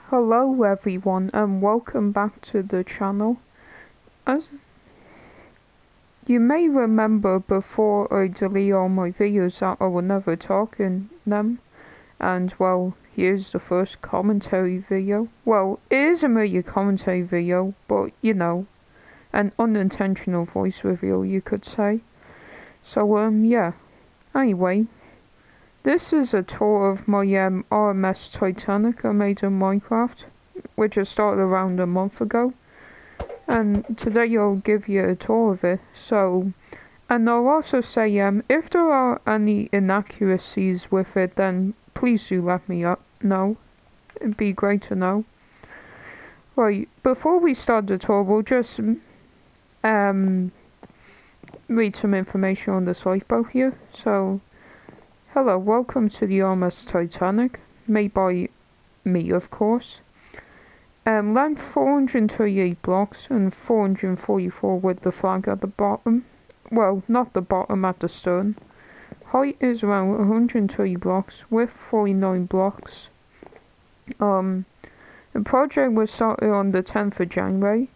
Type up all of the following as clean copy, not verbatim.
Hello everyone and welcome back to the channel. As you may remember, before I delete all my videos that I will never talk in them, and well, here's the first commentary video. Well, it isn't really a commentary video, but you know, an unintentional voice reveal you could say. So yeah, anyway, this is a tour of my R.M.S. Titanic I made in Minecraft, which I started around a month ago. And today I'll give you a tour of it. So, and I'll also say, if there are any inaccuracies with it, then please do let me know. It'd be great to know. Right, before we start the tour, we'll just read some information on this lifeboat here. So, hello, welcome to the R.M.S. Titanic, made by me, of course. Length 438 blocks and 444 with the flag at the bottom. Well, not the bottom, at the stern. Height is around 130 blocks, width 49 blocks. The project was started on the 10th of January.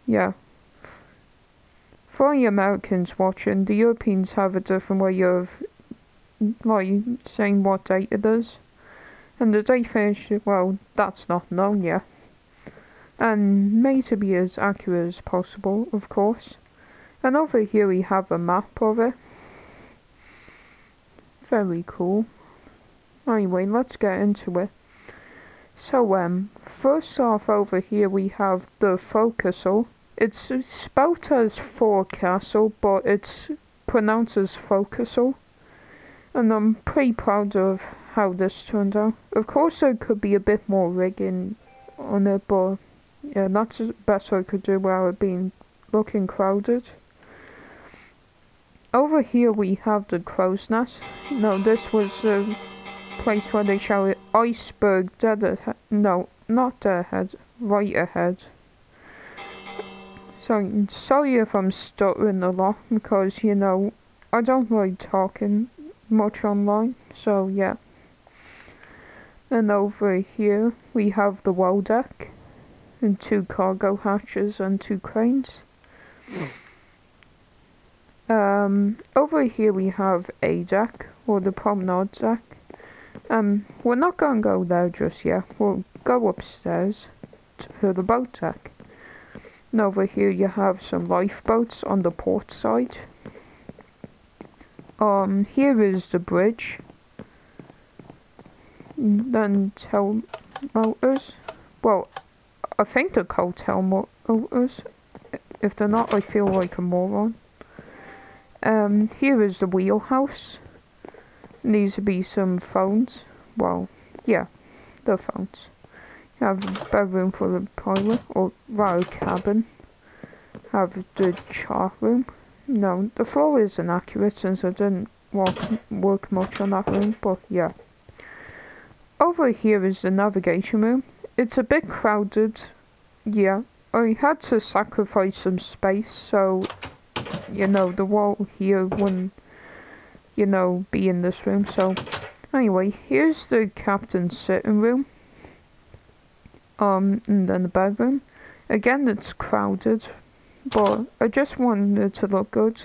Yeah. For the Americans watching, the Europeans have a different way of saying what date it is. And the date finished, well, that's not known yet. And made to be as accurate as possible, of course. And over here we have a map of it. Very cool. Anyway, let's get into it. So, first off over here we have the forecastle. It's spelled as forecastle, but it's pronounced as forecastle. And I'm pretty proud of how this turned out. Of course there could be a bit more rigging on it, but yeah, that's the best I could do without it being looking crowded. Over here we have the crow's nest. No, this was the place where they shouted iceberg dead ahead. No, not dead ahead, right ahead. So, sorry if I'm stuttering a lot, because, you know, I don't like talking much online, so yeah. And over here we have the well deck, and 2 cargo hatches and 2 cranes. Over here we have a deck, or the promenade deck. We're not gonna go there just yet. We'll go upstairs to the boat deck. And over here you have some lifeboats on the port side. Here is the bridge. Then tail motors. Well, I think they're called tail motors. If they're not, I feel like a moron. Here is the wheelhouse. Needs to be some phones. Well, yeah, the phones. You have a bedroom for the pilot, or rather cabin. Have the chart room. No, the floor is inaccurate since I didn't work much on that room, but yeah. Over here is the navigation room. It's a bit crowded, yeah. I had to sacrifice some space, so, you know, the wall here wouldn't, you know, be in this room. So, anyway, here's the captain's sitting room. And then the bedroom. Again, it's crowded, but I just wanted it to look good,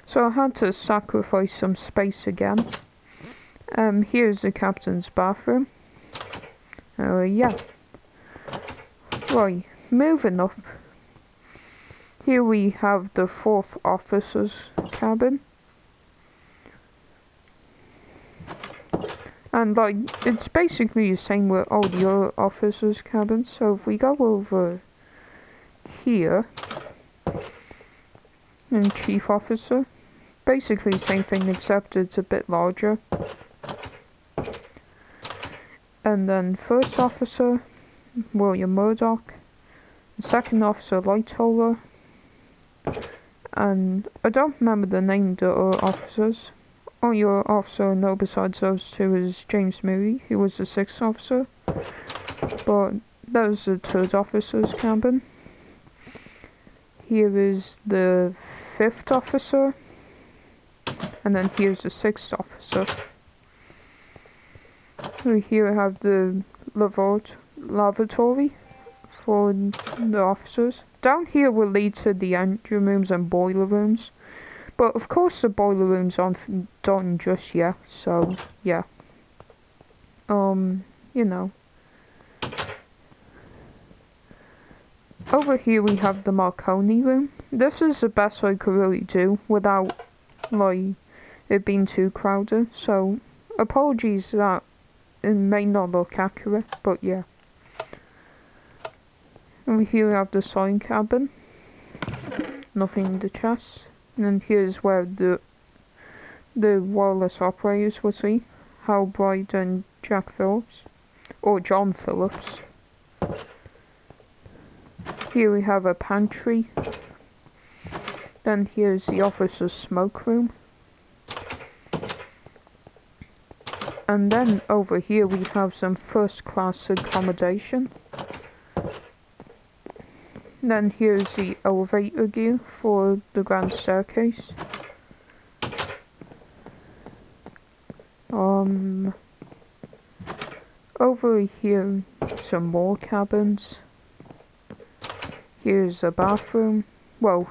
so I had to sacrifice some space again. Here's the captain's bathroom. Yeah. Right, moving up. Here we have the 4th officer's cabin. And like, it's basically the same with all the other officers' cabins. So if we go over here, and chief officer, basically the same thing except it's a bit larger. And then 1st officer, William Murdoch. 2nd officer, Lightoller. And I don't remember the name of the other officers. Only other officer I know besides those 2 is James Moody, who was the 6th officer. But that was the 3rd officer's cabin. Here is the 5th officer. And then here's the 6th officer. Here I have the lavatory for the officers. Down here will lead to the engine rooms and boiler rooms. But of course the boiler rooms aren't done just yet, so yeah. You know. Over here we have the Marconi room. This is the best I could really do without, like, it being too crowded. So, apologies that it may not look accurate, but yeah. And here we have the sewing cabin. Nothing in the chest. And then here's where the wireless operators will see. Hal Bright and Jack Phillips. Or John Phillips. Here we have a pantry. Then here's the officer's smoke room. And then over here we have some first class accommodation. Then here's the elevator gear for the grand staircase. Over here some more cabins. Here's a bathroom. Well,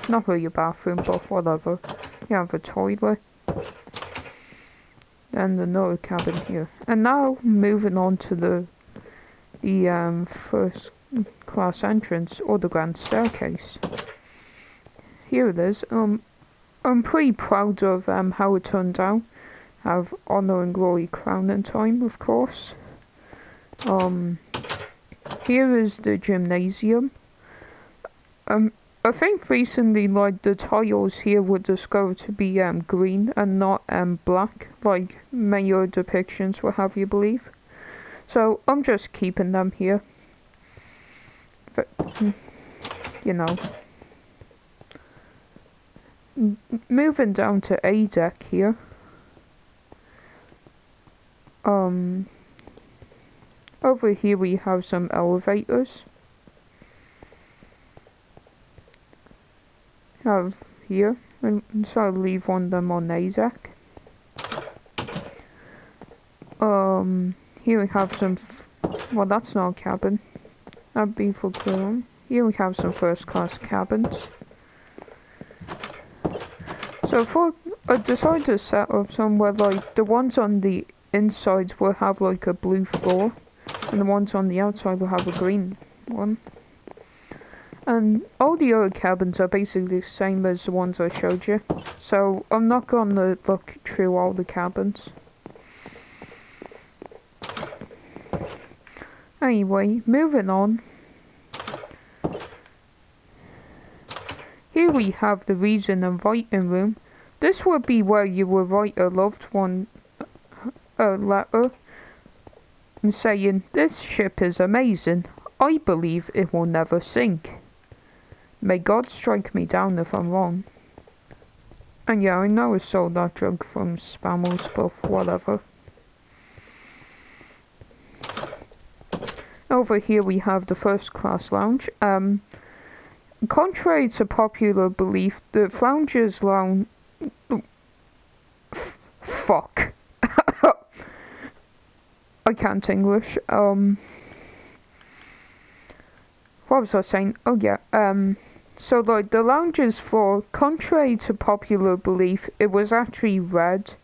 not really a bathroom, but whatever. You have a toilet. And another cabin here. And now moving on to the first class entrance or the grand staircase. Here it is. I'm pretty proud of how it turned out. Have honor and glory crowning time, of course. Here is the gymnasium. I think recently, like, the tiles here were discovered to be green and not black, like many other depictions will have you believe. So I'm just keeping them here. But, you know. Moving down to A deck here. Over here we have some elevators. Have here, and so I'll leave one of them on A deck. Here we have some, well, that's not a cabin. That'd be for clearing. Here we have some first class cabins. So I decided to set up somewhere like the ones on the inside will have like a blue floor, and the ones on the outside will have a green one. And all the other cabins are basically the same as the ones I showed you. So I'm not gonna look through all the cabins. Anyway, moving on. Here we have the reading and writing room. This would be where you would write a loved one a letter saying, "This ship is amazing. I believe it will never sink. May God strike me down if I'm wrong." And yeah, I know I sold that drug from Spammers, but whatever. Over here we have the first class lounge. Contrary to popular belief, the lounge's lounge... Fuck. I can't English. What was I saying? Oh yeah, so like the lounge's floor, contrary to popular belief, it was actually red.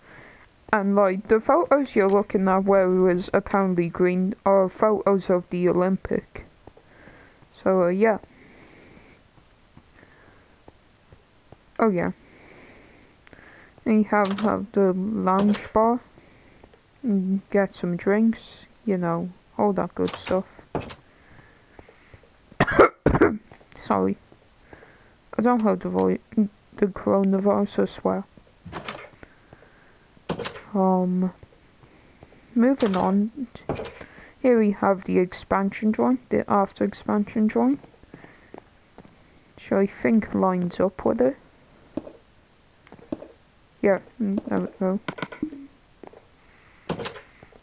And like the photos you're looking at where it was apparently green are photos of the Olympic. So yeah. Oh yeah. And you have the lounge bar. And get some drinks, you know, all that good stuff. Sorry. I don't have to avoid the coronavirus, I swear. Moving on. Here we have the expansion joint, the after expansion joint. Which I think lines up with it. Yeah, there we go.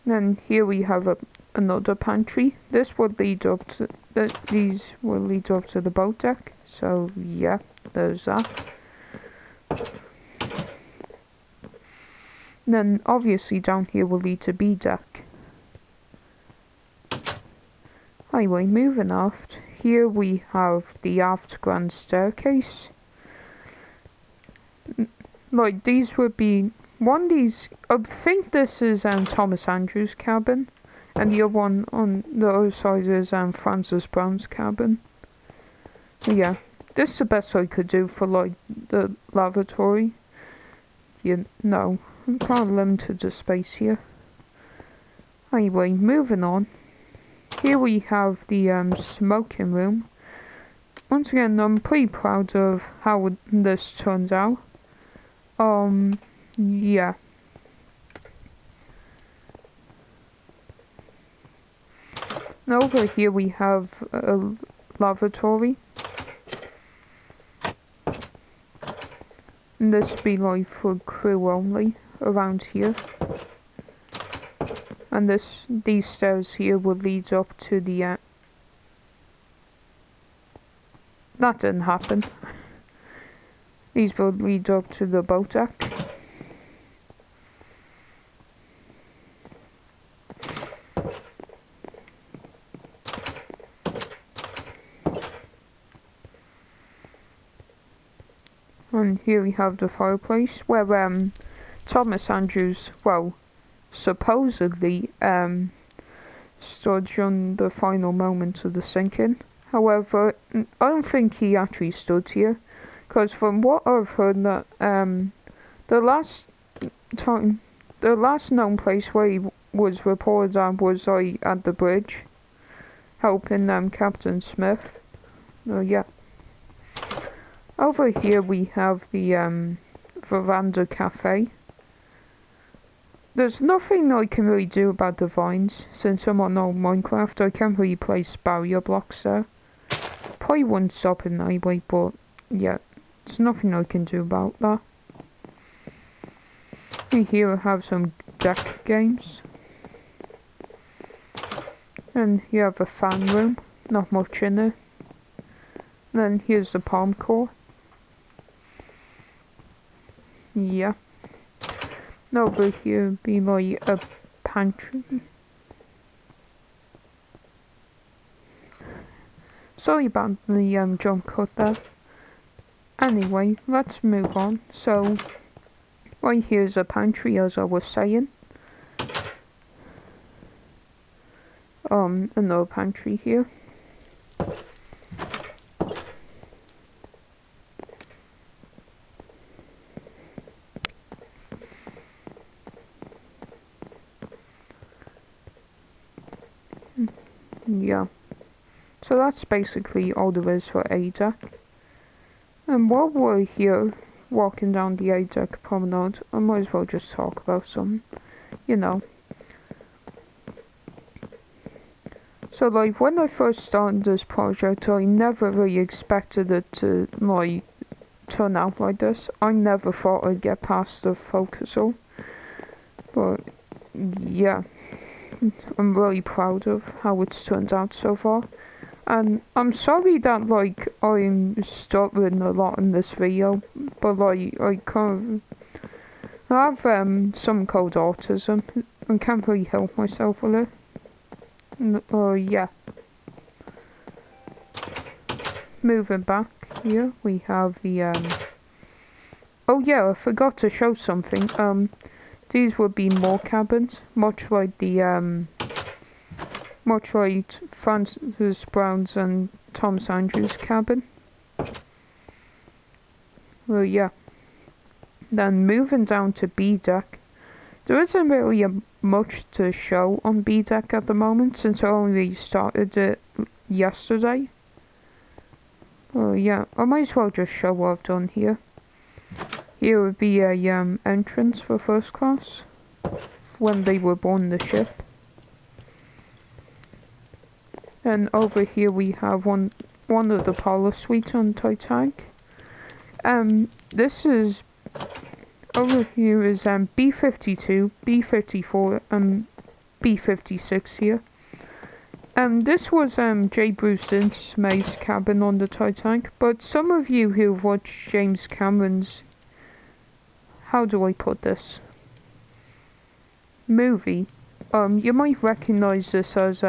Then here we have another pantry. This would lead up to these will lead up to the boat deck. So yeah, there's that. Then obviously down here will lead to B deck. Anyway, moving aft, here we have the aft grand staircase. Like, these would be, one of these, I think this is Thomas Andrews' cabin, and the other one on the other side is Francis Brown's cabin. Yeah, this is the best I could do for like the lavatory. You know, I'm kind of limited to space here. Anyway, moving on. Here we have the smoking room. Once again, I'm pretty proud of how this turns out. Yeah. Now over here we have a lavatory. And this be like for crew only around here. And these stairs here will lead up to the that didn't happen. These will lead up to the boat deck. And here we have the fireplace where Thomas Andrews, well, supposedly stood during the final moments of the sinking. However, I don't think he actually stood here, because from what I've heard that the last known place where he was reported at was at the bridge, helping Captain Smith. Yeah. Over here we have the veranda cafe. There's nothing I can really do about the vines, since I'm on old Minecraft. I can't really place barrier blocks there. Probably wouldn't stop it anyway, but yeah, there's nothing I can do about that. And here I have some deck games. And you have a fan room, not much in it. Then here's the palm core. Yeah. Over here would be like a pantry. Sorry about the jump cut there. Anyway, let's move on. So, right here's a pantry, as I was saying. Another pantry here. Yeah, so that's basically all there is for A deck. And while we're here walking down the A deck promenade, I might as well just talk about some, you know. So like when I first started this project, I never really expected it to like turn out like this. I never thought I'd get past the focuser, but yeah. I'm really proud of how it's turned out so far. And I'm sorry that like I'm stuttering a lot in this video, but like I have some called autism. I can't really help myself with it. Yeah. Moving back here, we have the oh yeah, I forgot to show something. These would be more cabins, much like Francis Brown's and Thomas Andrews' cabin. Well, yeah. Then moving down to B deck, there isn't really much to show on B deck at the moment, since I only started it yesterday. Well, yeah, I might as well just show what I've done here. Here would be a entrance for first class when they were born the ship. And over here we have one of the parlor suites on Titanic. This is over here is B52, B54, and B56 here. This was J. Bruce May's cabin on the Titanic, but some of you who've watched James Cameron's, how do I put this, movie, you might recognize this as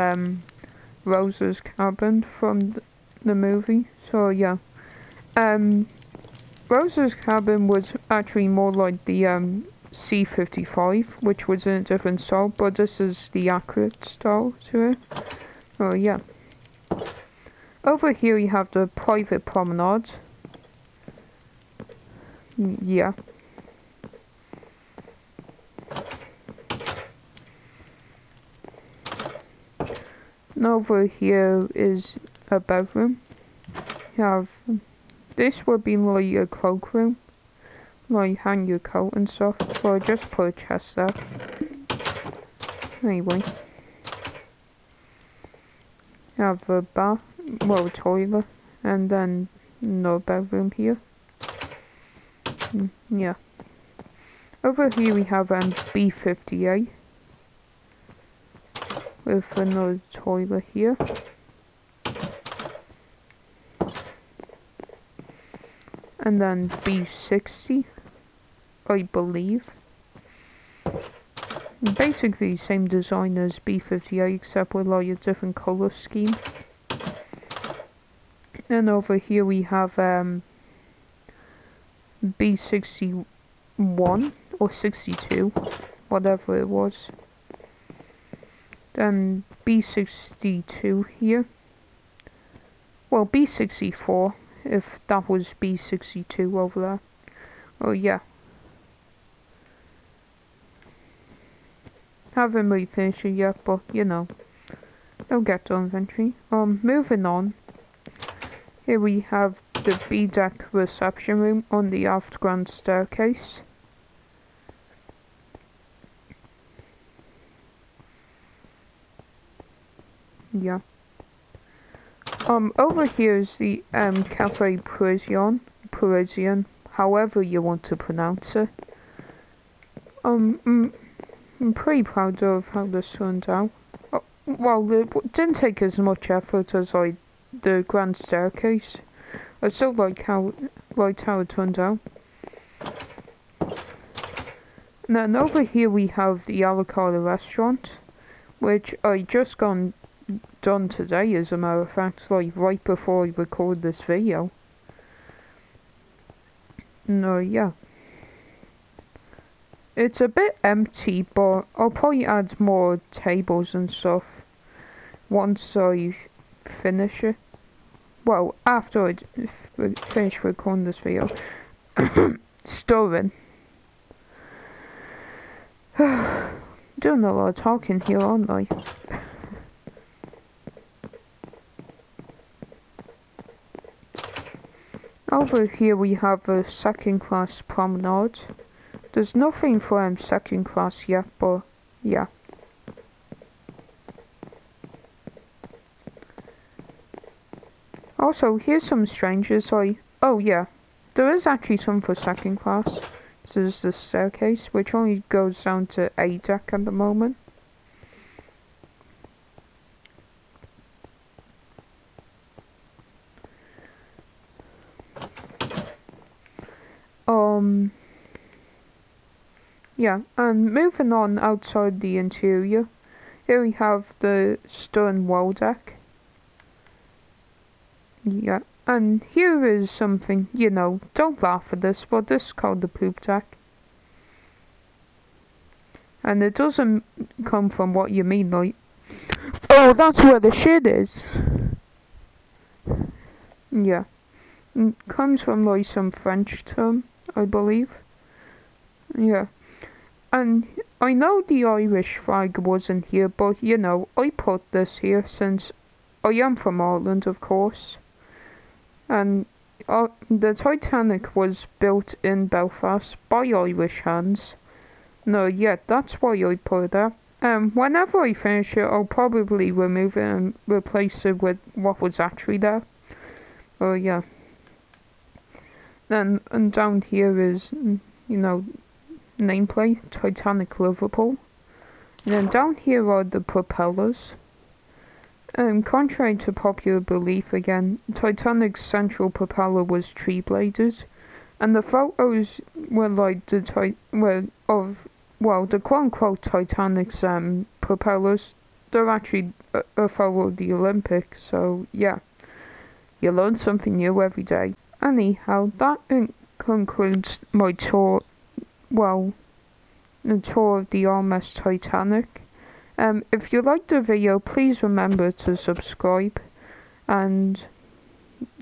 Rose's cabin from the movie. So yeah, Rose's cabin was actually more like the C-55, which was in a different style, but this is the accurate style to it. Oh yeah. Over here you have the private promenade. Yeah. And over here is a bedroom. You have, this would be like a cloakroom. Like hang your coat and stuff. So I just put a chest there. Anyway. You have a bath, well, a toilet, and then no bedroom here. Yeah. Over here we have B58 with another toilet here. And then B60, I believe. Basically same design as B58 except with like a different colour scheme. And over here we have B61 or 62, whatever it was. Then B62 here. Well, B64 if that was B62 over there. Oh yeah. Haven't really finished it yet, but you know, it'll get done eventually. Moving on. Here we have the B-deck reception room on the aft grand staircase. Yeah. Over here is the Cafe Parisian, however you want to pronounce it. I'm pretty proud of how this turned out. Well, it didn't take as much effort as like the grand staircase. I still liked how it turned out. And then over here we have the a la carte restaurant, which I just done today, as a matter of fact, like right before I record this video. No, yeah. It's a bit empty, but I'll probably add more tables and stuff once I finish it. Well, after I finish recording this video. Stirring. Doing a lot of talking here, aren't I? Over here we have a second class promenade. There's nothing for second class yet, but yeah. Also, here's some strangers. Oh yeah, there is actually some for second class. This is the staircase, which only goes down to A deck at the moment. Yeah, and moving on outside the interior, here we have the stern wall deck. Yeah, and here is something, you know, don't laugh at this, but this is called the poop deck. And it doesn't come from what you mean, like, oh, that's where the shit is. Yeah, it comes from like some French term, I believe. Yeah. And I know the Irish flag wasn't here, but you know, I put this here since I am from Ireland, of course. And the Titanic was built in Belfast by Irish hands. No, yeah, that's why I put it there. Whenever I finish it, I'll probably remove it and replace it with what was actually there. Oh, yeah. Then, and down here is, you know, nameplate, Titanic Liverpool. And then down here are the propellers. Contrary to popular belief again, Titanic's central propeller was tree-bladed, and the photos were like the quote-unquote Titanic's propellers they're actually a fellow of the Olympics, so yeah, you learn something new every day. Anyhow, that concludes my tour, well, the tour of the R.M.S. Titanic. If you liked the video, please remember to subscribe and,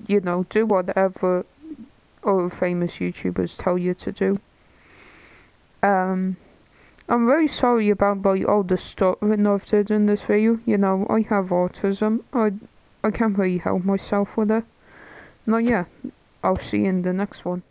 you know, do whatever other famous YouTubers tell you to do. I'm very sorry about like all the stuttering I've did in this video. You know, I have autism. I can't really help myself with it. No, yeah, I'll see you in the next one.